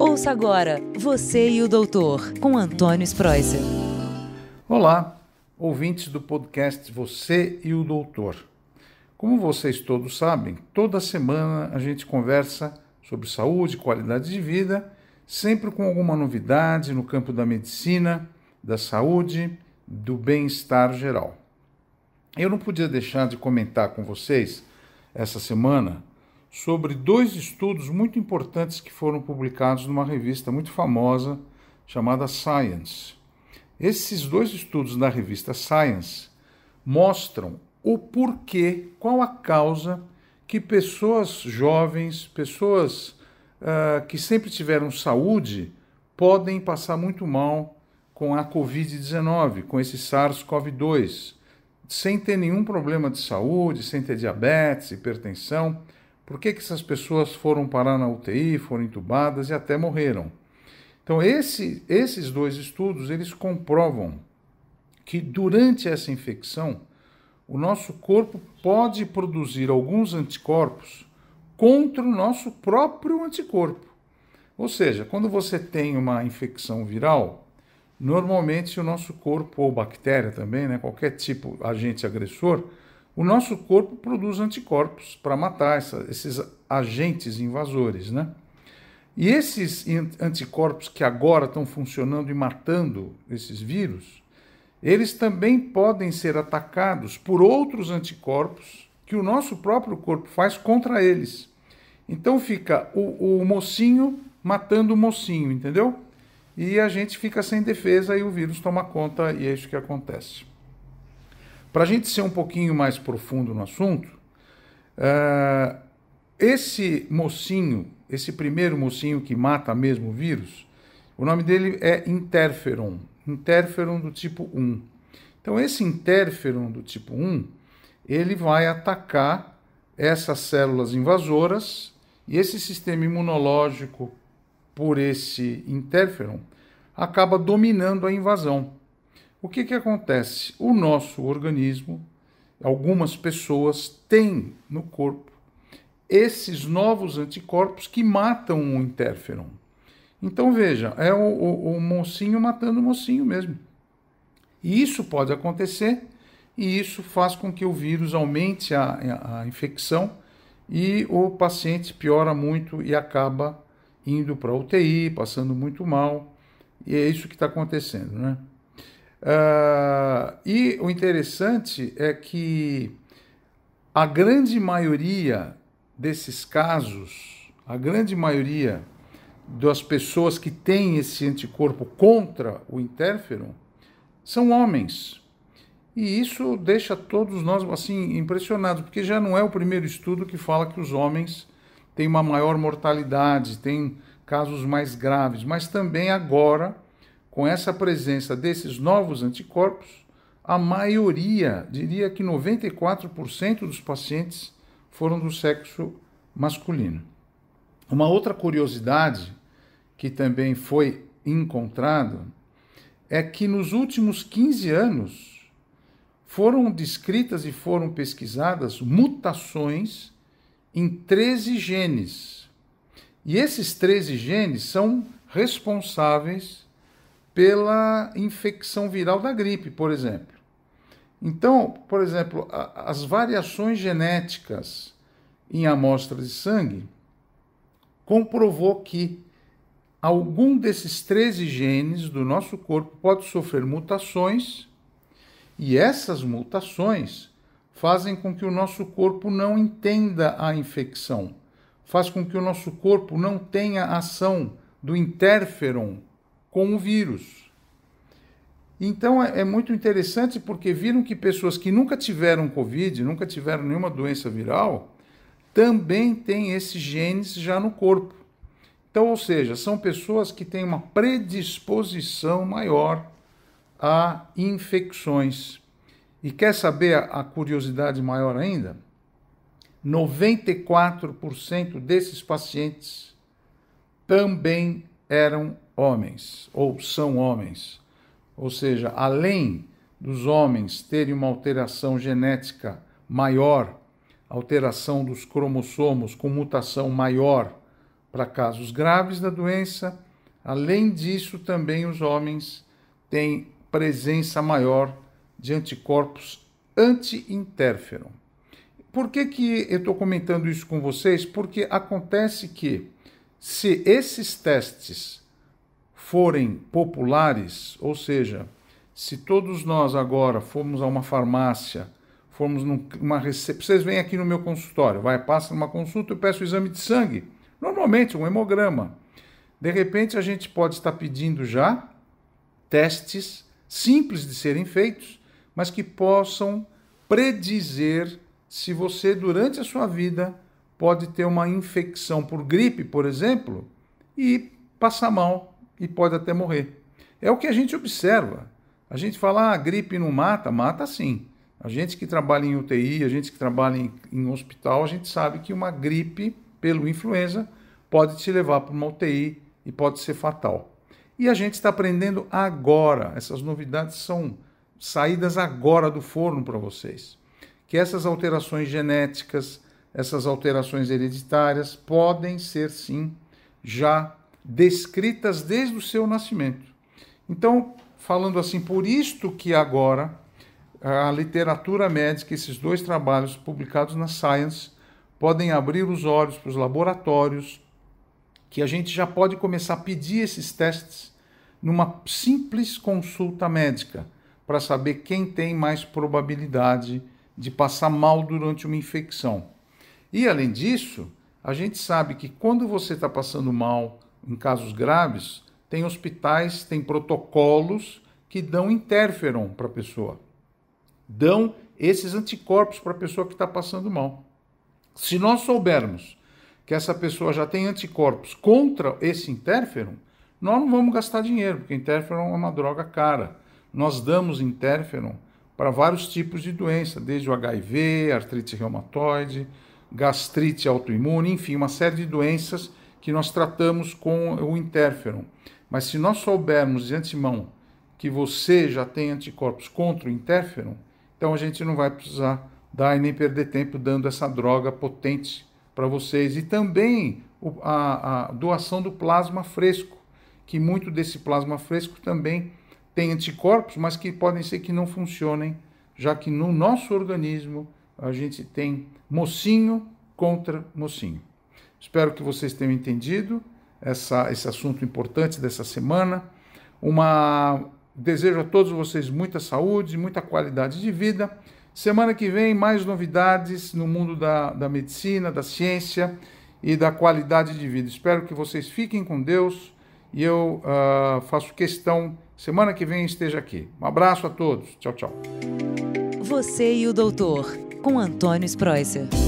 Ouça agora Você e o Doutor, com Antônio Spreuser. Olá, ouvintes do podcast Você e o Doutor. Como vocês todos sabem, toda semana a gente conversa sobre saúde, qualidade de vida, sempre com alguma novidade no campo da medicina, da saúde, do bem-estar geral. Eu não podia deixar de comentar com vocês essa semana sobre dois estudos muito importantes que foram publicados numa revista muito famosa chamada Science. Esses dois estudos da revista Science mostram o porquê, qual a causa que pessoas jovens, pessoas que sempre tiveram saúde, podem passar muito mal com a Covid-19, com esse SARS-CoV-2, sem ter nenhum problema de saúde, sem ter diabetes, hipertensão. Por que essas pessoas foram parar na UTI, foram entubadas e até morreram? Então, esses dois estudos, eles comprovam que durante essa infecção, o nosso corpo pode produzir alguns anticorpos contra o nosso próprio anticorpo. Ou seja, quando você tem uma infecção viral, normalmente o nosso corpo, ou bactéria também, qualquer tipo de agente agressor, o nosso corpo produz anticorpos para matar esses agentes invasores, E esses anticorpos que agora estão funcionando e matando esses vírus, eles também podem ser atacados por outros anticorpos que o nosso próprio corpo faz contra eles. Então fica o mocinho matando o mocinho, entendeu? E a gente fica sem defesa e o vírus toma conta e é isso que acontece. Para a gente ser um pouquinho mais profundo no assunto, esse mocinho, esse primeiro mocinho que mata mesmo o vírus, o nome dele é interferon do tipo 1. Então esse interferon do tipo 1, ele vai atacar essas células invasoras e esse sistema imunológico, por esse interferon, acaba dominando a invasão. O que acontece? O nosso organismo, algumas pessoas têm no corpo esses novos anticorpos que matam o interferon. Então veja, é o mocinho matando o mocinho mesmo. E isso pode acontecer e isso faz com que o vírus aumente a infecção e o paciente piora muito e acaba indo para a UTI, passando muito mal. E é isso que está acontecendo, E o interessante é que a grande maioria desses casos, a grande maioria das pessoas que têm esse anticorpo contra o interferon são homens. E isso deixa todos nós assim impressionados, porque já não é o primeiro estudo que fala que os homens têm uma maior mortalidade, têm casos mais graves, mas também agora, com essa presença desses novos anticorpos, a maioria, diria que 94% dos pacientes foram do sexo masculino. Uma outra curiosidade que também foi encontrada é que nos últimos 15 anos foram descritas e foram pesquisadas mutações em 13 genes. E esses 13 genes são responsáveis pela infecção viral da gripe, por exemplo. Então, por exemplo, as variações genéticas em amostras de sangue comprovou que algum desses 13 genes do nosso corpo pode sofrer mutações e essas mutações fazem com que o nosso corpo não entenda a infecção, faz com que o nosso corpo não tenha ação do interferon com o vírus. Então é muito interessante porque viram que pessoas que nunca tiveram Covid, nunca tiveram nenhuma doença viral, também têm esses genes já no corpo. Então, ou seja, são pessoas que têm uma predisposição maior a infecções. E quer saber a curiosidade maior ainda? 94% desses pacientes também eram homens, ou são homens. Ou seja, além dos homens terem uma alteração genética maior, alteração dos cromossomos com mutação maior para casos graves da doença. Além disso, também os homens têm presença maior de anticorpos anti-interferon. Por que eu estou comentando isso com vocês? Porque acontece que, se esses testes forem populares, ou seja, se todos nós agora formos a uma farmácia, formos numa recepção, vocês vêm aqui no meu consultório, passa numa consulta, eu peço o exame de sangue, normalmente um hemograma. De repente a gente pode estar pedindo já testes simples de serem feitos, mas que possam predizer se você, durante a sua vida, pode ter uma infecção por gripe, por exemplo, e passar mal e pode até morrer. É o que a gente observa. A gente fala, gripe não mata, mata sim. A gente que trabalha em UTI, a gente que trabalha em hospital, a gente sabe que uma gripe pelo influenza pode te levar para uma UTI e pode ser fatal. E a gente está aprendendo agora, essas novidades são saídas agora do forno para vocês, que essas alterações genéticas, essas alterações hereditárias podem ser sim já descritas desde o seu nascimento. Então, falando assim, por isto que agora a literatura médica, esses 2 trabalhos publicados na Science, podem abrir os olhos para os laboratórios, que a gente já pode começar a pedir esses testes numa simples consulta médica, para saber quem tem mais probabilidade de passar mal durante uma infecção. E, além disso, a gente sabe que quando você está passando mal em casos graves, tem hospitais, tem protocolos que dão interferon para a pessoa. Dão esses anticorpos para a pessoa que está passando mal. Se nós soubermos que essa pessoa já tem anticorpos contra esse interferon, nós não vamos gastar dinheiro, porque interferon é uma droga cara. Nós damos interferon para vários tipos de doença, desde o HIV, artrite reumatoide, gastrite autoimune, enfim, uma série de doenças que nós tratamos com o interferon. Mas se nós soubermos de antemão que você já tem anticorpos contra o interferon, então a gente não vai precisar dar e nem perder tempo dando essa droga potente para vocês. E também a doação do plasma fresco, que muito desse plasma fresco também tem anticorpos, mas que podem ser que não funcionem, já que no nosso organismo a gente tem mocinho contra mocinho. Espero que vocês tenham entendido esse assunto importante dessa semana. Desejo a todos vocês muita saúde, muita qualidade de vida. Semana que vem, mais novidades no mundo da medicina, da ciência e da qualidade de vida. Espero que vocês fiquem com Deus e eu faço questão, semana que vem, esteja aqui. Um abraço a todos. Tchau, tchau. Você e o Doutor, com Antônio Spreuser.